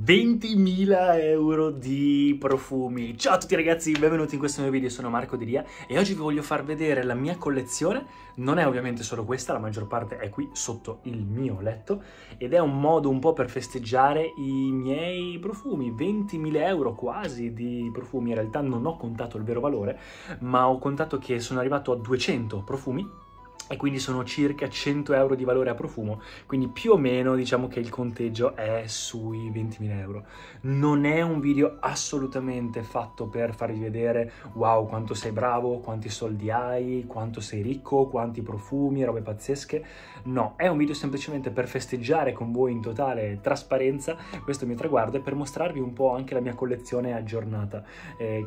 20.000 euro di profumi. Ciao a tutti ragazzi, benvenuti in questo nuovo video, sono Marco Di Ria e oggi vi voglio far vedere la mia collezione. Non è ovviamente solo questa, la maggior parte è qui sotto il mio letto ed è un modo un po' per festeggiare i miei profumi. 20.000 euro quasi di profumi, in realtà non ho contato il vero valore, ma ho contato che sono arrivato a 200 profumi e quindi sono circa 100 euro di valore a profumo, quindi più o meno diciamo che il conteggio è sui 20.000 euro. Non è un video assolutamente fatto per farvi vedere wow quanto sei bravo, quanti soldi hai, quanto sei ricco, quanti profumi, robe pazzesche. No, è un video semplicemente per festeggiare con voi in totale trasparenza questo mio traguardo e per mostrarvi un po' anche la mia collezione aggiornata.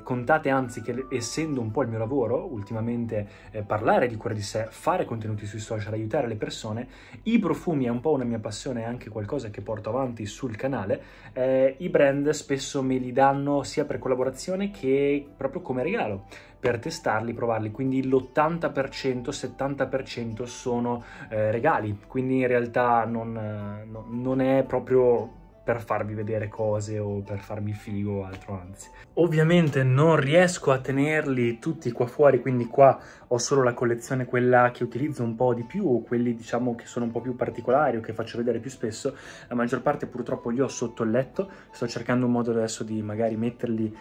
Contate anzi che essendo un po' il mio lavoro ultimamente parlare di cura di sé, fare contenuti sui social, aiutare le persone, i profumi è un po' una mia passione, è anche qualcosa che porto avanti sul canale. I brand spesso me li danno sia per collaborazione che proprio come regalo, per testarli, provarli, quindi l'80%, 70% sono regali, quindi in realtà non è proprio per farvi vedere cose o per farmi figo o altro, anzi. Ovviamente non riesco a tenerli tutti qua fuori, quindi qua ho solo la collezione, quella che utilizzo un po' di più, o quelli diciamo che sono un po' più particolari o che faccio vedere più spesso. La maggior parte purtroppo li ho sotto il letto, sto cercando un modo adesso di magari metterli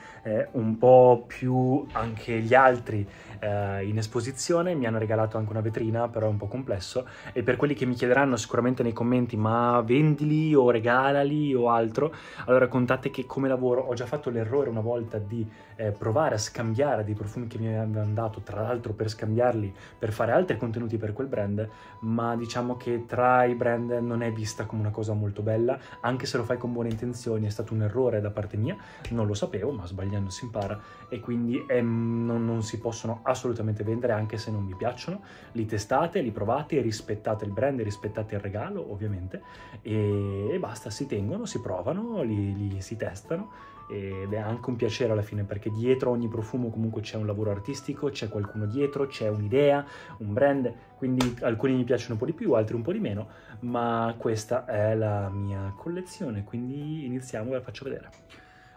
un po' più anche gli altri in esposizione. Mi hanno regalato anche una vetrina, però è un po' complesso, e per quelli che mi chiederanno sicuramente nei commenti ma vendili o regalali o altro, allora contate che come lavoro ho già fatto l'errore una volta di provare a scambiare dei profumi che mi avevano dato, tra l'altro per scambiarli per fare altri contenuti per quel brand, ma diciamo che tra i brand non è vista come una cosa molto bella, anche se lo fai con buone intenzioni. È stato un errore da parte mia, non lo sapevo, ma sbagliando si impara, e quindi non si possono assolutamente vendere anche se non vi piacciono. Li testate, li provate, rispettate il brand, rispettate il regalo ovviamente, e basta, si tengono, si provano, li si testano, ed è anche un piacere alla fine, perché dietro ogni profumo comunque c'è un lavoro artistico, c'è qualcuno dietro, c'è un'idea, un brand, quindi alcuni mi piacciono un po' di più, altri un po' di meno, ma questa è la mia collezione, quindi iniziamo e la faccio vedere.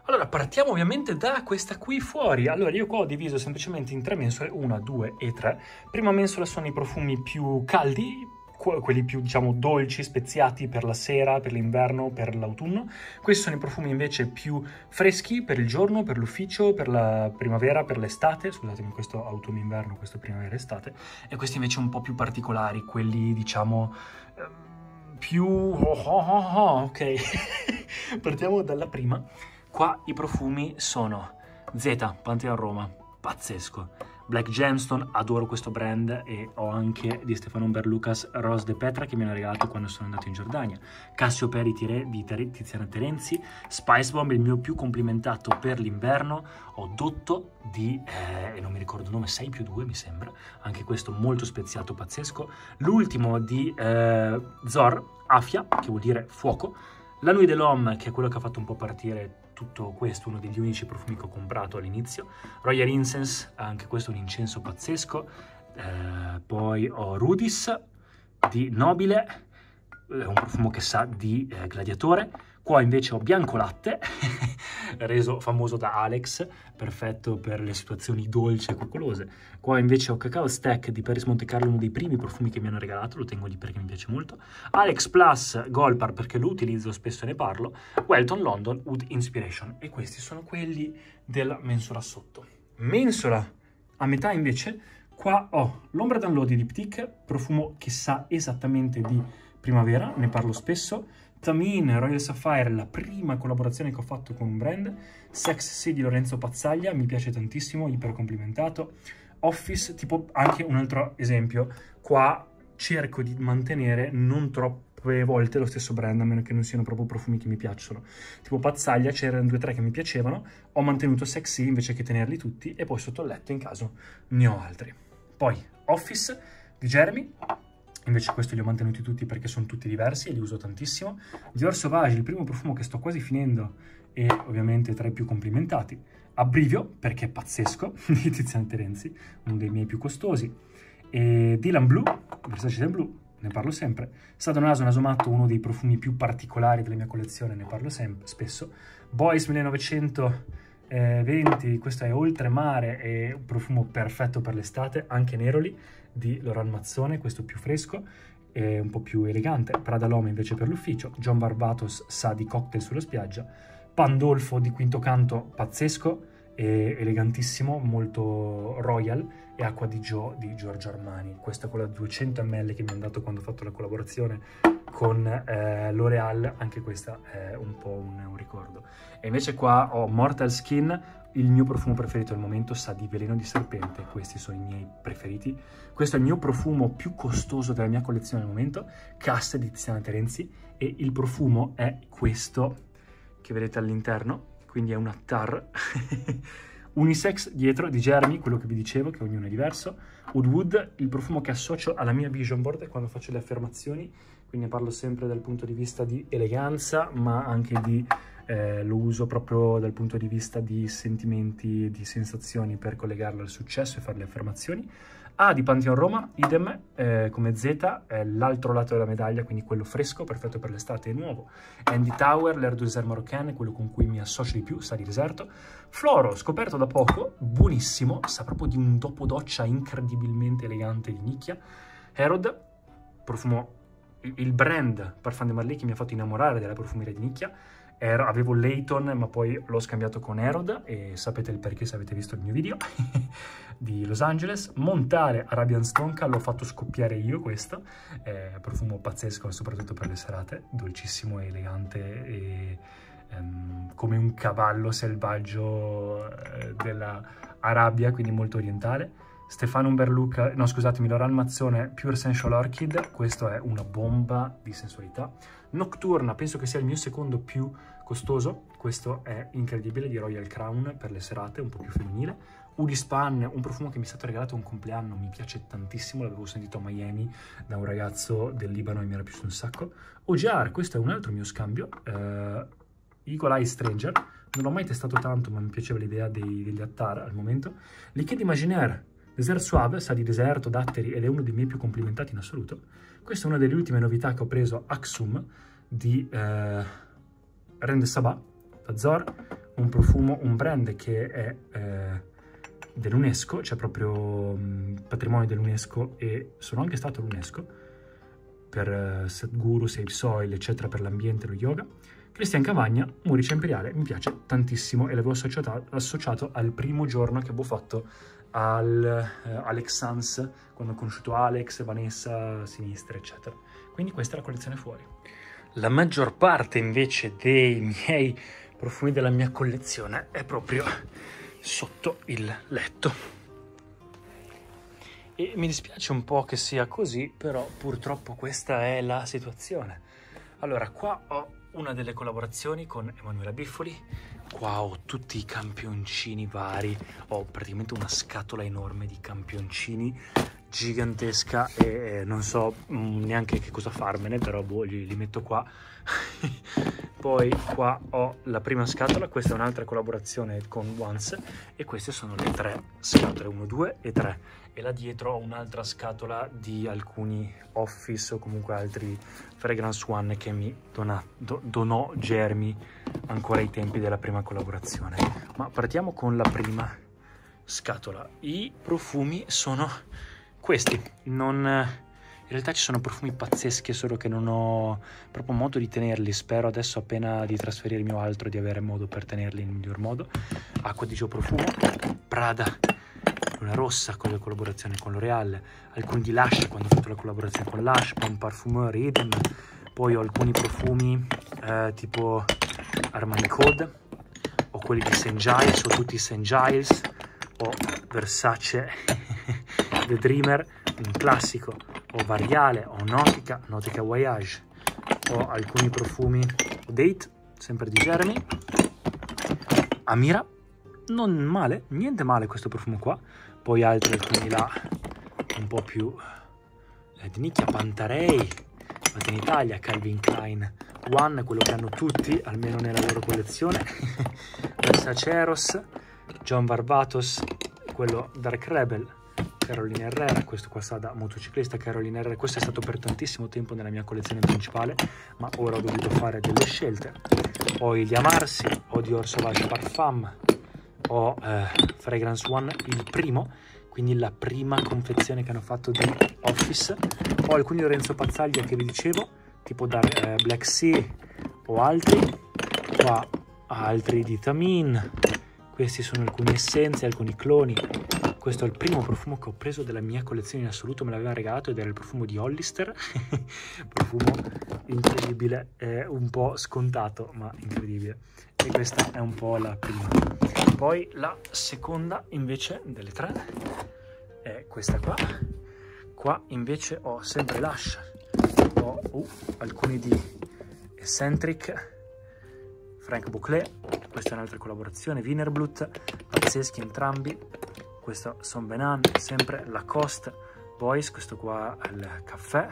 Allora, partiamo ovviamente da questa qui fuori. Allora, io qua ho diviso semplicemente in tre mensole, 1, 2 e 3. Prima mensola sono i profumi più caldi, quelli più, diciamo, dolci, speziati per la sera, per l'inverno, per l'autunno. Questi sono i profumi invece più freschi per il giorno, per l'ufficio, per la primavera, per l'estate. Scusatemi, questo autunno-inverno, questo primavera-estate. E questi invece un po' più particolari, quelli, diciamo, più... ok. Partiamo dalla prima. Qua i profumi sono Z, Pantheon Roma, pazzesco. Black Gemstone, adoro questo brand, e ho anche di Stefano Berlucas Rose de Petra che mi hanno regalato quando sono andato in Giordania. Cassiopeia di Tiziana Terenzi, Spice Bomb, il mio più complimentato per l'inverno. Ho Dotto di, non mi ricordo il nome, 6+2 mi sembra, anche questo molto speziato, pazzesco. L'ultimo di Zor, Afia, che vuol dire fuoco. La Nuit de l'Homme, che è quello che ha fatto un po' partire tutto questo, uno degli unici profumi che ho comprato all'inizio. Royal Incense, anche questo un incenso pazzesco. Poi ho Rudis di Nobile, un profumo che sa di gladiatore. Qua invece ho Bianco Latte, reso famoso da Alex, perfetto per le situazioni dolci e coccolose. Qua invece ho Cacao Stack di Paris Monte Carlo, uno dei primi profumi che mi hanno regalato, lo tengo lì perché mi piace molto. Alex Plus Golpar, perché lo utilizzo spesso e ne parlo. Welton London Wood Inspiration, e questi sono quelli della mensola sotto. Mensola a metà invece, qua ho l'Ombra d'Anlodi di Ptic, profumo che sa esattamente di primavera, ne parlo spesso. Tamin Royal Sapphire, la prima collaborazione che ho fatto con un brand. Sex di Lorenzo Pazzaglia, mi piace tantissimo, iper complimentato. Office, tipo, anche un altro esempio, qua cerco di mantenere non troppe volte lo stesso brand, a meno che non siano proprio profumi che mi piacciono. Tipo Pazzaglia, c'erano 2 o 3 che mi piacevano, ho mantenuto Sexy invece che tenerli tutti, e poi sotto il letto in caso ne ho altri. Poi Office di Jeremy, invece questo li ho mantenuti tutti perché sono tutti diversi e li uso tantissimo. Dior Sauvage, il primo profumo che sto quasi finendo e ovviamente tra i più complimentati. Abbrivio, perché è pazzesco, di Tiziana Terenzi, uno dei miei più costosi. E Dylan Blue, Versace del Blue, ne parlo sempre. Stato Naso Nasomatto, uno dei profumi più particolari della mia collezione, ne parlo spesso. Boys 1920, questo è Oltremare, è un profumo perfetto per l'estate, anche Neroli di Laurent Mazzone, questo più fresco e un po' più elegante. Prada L'Homme invece per l'ufficio. John Barbatos sa di cocktail sulla spiaggia. Pandolfo di Quinto Canto, pazzesco e elegantissimo, molto royal, e Acqua di Gio di Giorgio Armani. Questa con la 200 ml che mi hanno dato quando ho fatto la collaborazione con L'Oreal, anche questa è un po' un ricordo. E invece qua ho Mortal Skin, il mio profumo preferito al momento, sa di veleno di serpente. Questi sono i miei preferiti. Questo è il mio profumo più costoso della mia collezione al momento, Casse di Tiziana Terenzi, e il profumo è questo che vedete all'interno, quindi è un attar unisex dietro di Jeremy, quello che vi dicevo, che ognuno è diverso. Wood, il profumo che associo alla mia vision board quando faccio le affermazioni, quindi ne parlo sempre dal punto di vista di eleganza, ma anche di lo uso proprio dal punto di vista di sentimenti, di sensazioni, per collegarlo al successo e fare le affermazioni. A di Pantheon Roma, idem, come Z, l'altro lato della medaglia, quindi quello fresco, perfetto per l'estate e nuovo. Andy Tower, l'Air du Désert Marocain, quello con cui mi associo di più, sa di deserto. Floro, scoperto da poco, buonissimo, sa proprio di un dopo doccia incredibilmente elegante di nicchia. Herod, profumo, il brand Parfum de Marly che mi ha fatto innamorare della profumeria di nicchia. Avevo Layton, ma poi l'ho scambiato con Herod, e sapete il perché se avete visto il mio video, di Los Angeles. Montare Arabian Stonka, l'ho fatto scoppiare io questo, profumo pazzesco soprattutto per le serate, dolcissimo e elegante, e come un cavallo selvaggio della Arabia, quindi molto orientale. Stefano Umberluca, no scusatemi, Laurent Mazzone Pure Sensual Orchid, questo è una bomba di sensualità. Nocturna, penso che sia il mio secondo più costoso, questo è incredibile, di Royal Crown per le serate, un po' più femminile. Udispan, un profumo che mi è stato regalato a un compleanno, mi piace tantissimo, l'avevo sentito a Miami da un ragazzo del Libano e mi era piaciuto un sacco. Ojar, questo è un altro mio scambio, Eagle Eye Stranger, non l'ho mai testato tanto ma mi piaceva l'idea degli attar al momento. Liquide Imaginaire, Desert Suave, sa di deserto, datteri, ed è uno dei miei più complimentati in assoluto. Questa è una delle ultime novità che ho preso, Axum di Reine de Saba, da Zor, un profumo, un brand che è dell'UNESCO, cioè proprio patrimonio dell'UNESCO, e sono anche stato all'UNESCO per Sadhguru, Save Soil, eccetera, per l'ambiente e lo yoga. Cristian Cavagna, Muricia Imperiale, mi piace tantissimo e l'avevo associato al primo giorno che avevo fatto Alex Sans, quando ho conosciuto Alex, Vanessa, Sinistra, eccetera. Quindi questa è la collezione fuori. La maggior parte invece dei miei profumi della mia collezione è proprio sotto il letto. E mi dispiace un po' che sia così, però purtroppo questa è la situazione. Allora, qua ho una delle collaborazioni con Emanuela Biffoli, qua ho tutti i campioncini vari, ho praticamente una scatola enorme di campioncini, gigantesca, e non so neanche che cosa farmene, però boh, li metto qua. Poi qua ho la prima scatola, questa è un'altra collaborazione con Once, e queste sono le 3 scatole, 1, 2 e 3. E là dietro ho un'altra scatola di alcuni Office o comunque altri Fragrance One che mi donò Jeremy ancora ai tempi della prima collaborazione. Ma partiamo con la prima scatola. I profumi sono questi, in realtà ci sono profumi pazzeschi, solo che non ho proprio modo di tenerli. Spero adesso, appena di trasferirmi o altro, di avere modo per tenerli nel miglior modo. Acqua di Gio Profumo, Prada Luna Rossa con la collaborazione con L'Oreal, alcuni di Lush quando ho fatto la collaborazione con Lush, Bon Parfumeur, idem. Poi ho alcuni profumi tipo Armani Code, ho quelli di St. Giles, ho tutti i St. Giles, ho Versace The Dreamer, un classico, ho Variale, ho Nautica Voyage, ho alcuni profumi, ho Date, sempre di Jeremy, Amira, non male, niente male questo profumo qua, poi altri, alcuni là un po' più di nicchia, Pantarei, fatto in Italia, Calvin Klein One, quello che hanno tutti, almeno nella loro collezione, Versace Eros, John Barbatos, quello Dark Rebel, Carolina Herrera, questo qua sta da motociclista Carolina Herrera, questo è stato per tantissimo tempo nella mia collezione principale, ma ora ho dovuto fare delle scelte. Ho il Yamarsi, ho Dior Sauvage Parfum, ho Fragrance One, il primo, quindi la prima confezione che hanno fatto di Office. Ho alcuni Lorenzo Pazzaglia che vi dicevo, tipo da Black Sea o altri. Qua altri di Tamin. Questi sono alcune essenze, alcuni cloni. Questo è il primo profumo che ho preso della mia collezione in assoluto, me l'aveva regalato ed era il profumo di Hollister. Profumo incredibile, è un po' scontato ma incredibile. E questa è un po' la prima. Poi la seconda invece delle tre è questa qua. Qua invece ho sempre Lush, ho alcuni di Eccentric, Frank Bouclet, questa è un'altra collaborazione, Wienerblut, pazzeschi entrambi. Questo Son Benan, sempre Lacoste, Boys, questo qua è il caffè,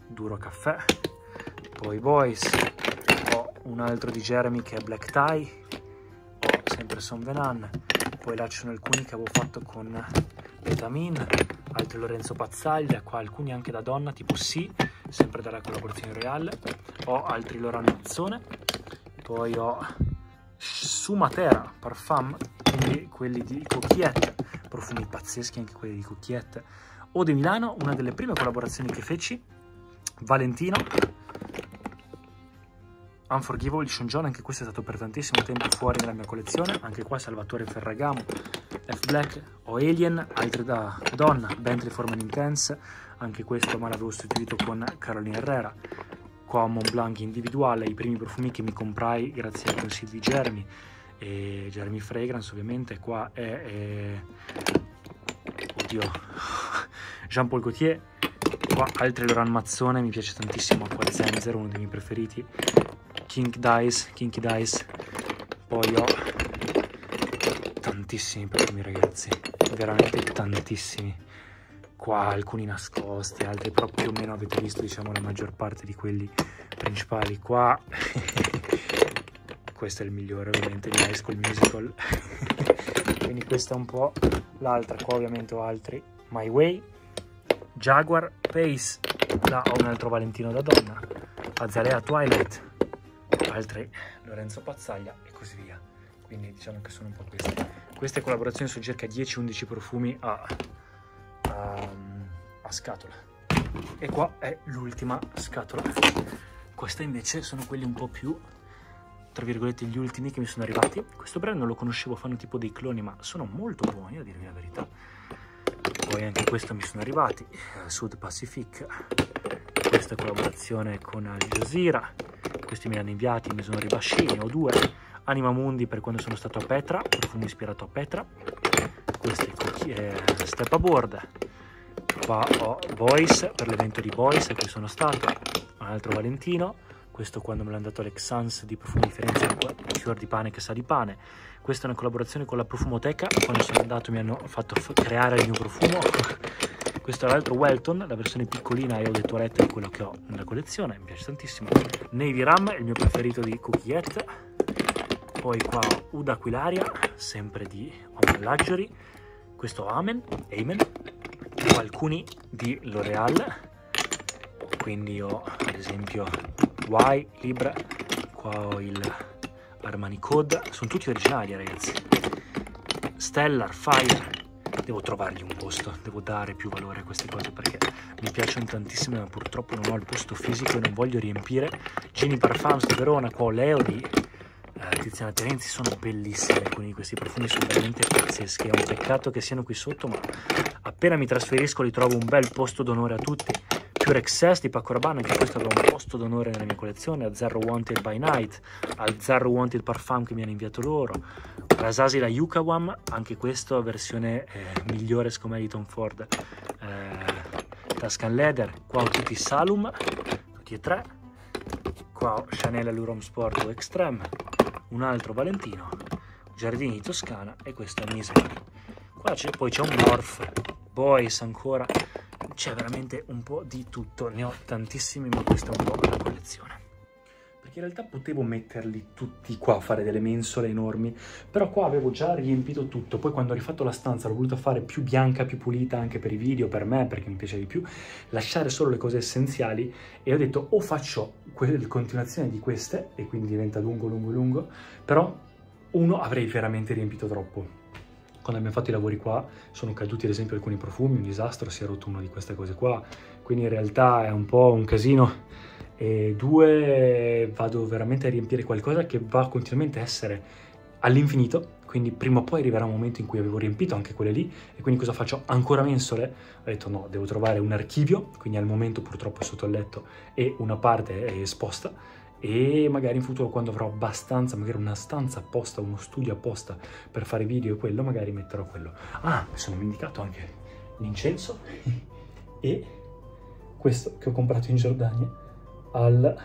duro caffè. Poi Boys, ho un altro di Jeremy che è Black Tie, ho sempre Son Benan. Poi là ci sono alcuni che avevo fatto con Vitamin, altri Lorenzo Pazzaglia, qua alcuni anche da donna, tipo Sì, sempre dalla collaborazione Real. Ho altri Laurent Mazzone, poi ho Sumatera Parfum, quindi quelli di Coquillette, profumi pazzeschi anche quelli di Coquillette. Eau de Milano, una delle prime collaborazioni che feci, Valentino, Unforgivable di Sean John, anche questo è stato per tantissimo tempo fuori nella mia collezione, anche qua Salvatore Ferragamo, F Black, o Alien, altri da donna, Bentley Forman Intense, anche questo ma l'avevo sostituito con Carolina Herrera. Qua Mont Blanc individuale, i primi profumi che mi comprai grazie ai consigli di Jeremy, e Jeremy Fragrance ovviamente. Qua è oddio, Jean Paul Gaultier. Qua altri Laurent Mazzone, mi piace tantissimo Acqua Zenzero, uno dei miei preferiti, Kinky Dice. Poi ho tantissimi profumi ragazzi, veramente tantissimi. Qua alcuni nascosti, altri però più o meno avete visto, diciamo, la maggior parte di quelli principali. Qua questo è il migliore ovviamente di High School Musical. Quindi questa è un po' l'altra. Qua ovviamente ho altri My Way, Jaguar, Pace, là ho un altro Valentino da donna, Azalea Twilight, altri Lorenzo Pazzaglia e così via. Quindi diciamo che sono un po' queste collaborazioni sono circa 10-11 profumi a scatola. E qua è l'ultima scatola. Questa invece sono quelli un po' più, tra virgolette, gli ultimi che mi sono arrivati. Questo brand non lo conoscevo, fanno tipo dei cloni ma sono molto buoni a dirvi la verità. Poi anche questo mi sono arrivati, Sud Pacific, questa collaborazione con Al Jazeera, questi me li hanno inviati, mi sono ribascini, ho due, Anima Mundi per quando sono stato a Petra, profumo ispirato a Petra, questi Step Aboard. Qua ho Boys per l'evento di Boys a cui sono stato, un altro Valentino, questo quando me l'hanno dato Alexans di Profumi di Firenze, fior di pane che sa di pane. Questa è una collaborazione con la Profumoteca, quando sono andato mi hanno fatto creare il mio profumo. Questo è l'altro Welton, la versione piccolina e ho le toilette di quello che ho nella collezione, mi piace tantissimo. Navy Ram, il mio preferito di Coquillette. Poi qua ho Uda Aquilaria, sempre di Home Luxury. Questo Amen. Ho alcuni di L'Oreal, quindi ho ad esempio Y, Libra, qua ho il Armani Code, sono tutti originali ragazzi. Stellar, Fire, devo trovargli un posto, devo dare più valore a queste cose perché mi piacciono tantissimo ma purtroppo non ho il posto fisico e non voglio riempire. Gini Parfums di Verona, qua ho Leo di Tiziana Terenzi, sono bellissimi, alcuni di questi profumi sono veramente pazzeschi, è un peccato che siano qui sotto ma appena mi trasferisco li trovo un bel posto d'onore a tutti. Pure Excess di Paco Rabanne, anche questo aveva un posto d'onore nella mia collezione, a Zero Wanted by Night, al Zero Wanted Parfum che mi hanno inviato loro, Rasasi la Yukawam, anche questo versione migliore secondo me di Tom Ford, Tuscan Leather, qua ho tutti Salum, tutti e tre, qua ho Chanel Allure Sport o Extreme, un altro Valentino, Giardini di Toscana e questo è Mismar. Qua poi c'è un Morph, Boys ancora, c'è veramente un po' di tutto, ne ho tantissimi ma questa è un po' la collezione. perché in realtà potevo metterli tutti qua a fare delle mensole enormi, però qua avevo già riempito tutto. Poi quando ho rifatto la stanza l'ho voluta fare più bianca, più pulita anche per i video, per me, perché mi piace di più, lasciare solo le cose essenziali, e ho detto o faccio continuazione di queste e quindi diventa lungo, però uno avrei veramente riempito troppo. Quando abbiamo fatto i lavori qua sono caduti ad esempio alcuni profumi, un disastro, si è rotto una di queste cose qua, quindi in realtà è un po' un casino. E due, vado veramente a riempire qualcosa che va continuamente a essere all'infinito, quindi prima o poi arriverà un momento in cui avevo riempito anche quelle lì, e quindi cosa faccio? Ancora mensole? Ho detto no, devo trovare un archivio, quindi al momento purtroppo è sotto il letto e una parte è esposta, e magari in futuro quando avrò abbastanza, magari una stanza apposta, uno studio apposta per fare video e quello, magari metterò quello. Ah, mi sono dimenticato anche l'incenso e questo che ho comprato in Giordania al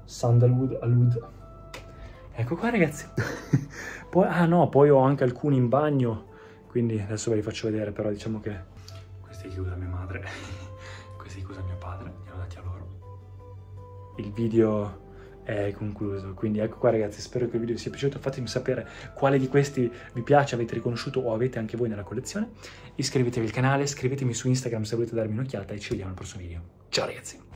Sandalwood Alud. Ecco qua ragazzi. Poi, ah no, poi ho anche alcuni in bagno, quindi adesso ve li faccio vedere, però diciamo che questi li usa mia madre, questi li usa mio padre, li ho dati a loro. Il video è concluso, quindi ecco qua ragazzi, spero che il video vi sia piaciuto, fatemi sapere quale di questi vi piace, avete riconosciuto o avete anche voi nella collezione. Iscrivetevi al canale, scrivetemi su Instagram se volete darmi un'occhiata e ci vediamo al prossimo video. Ciao ragazzi!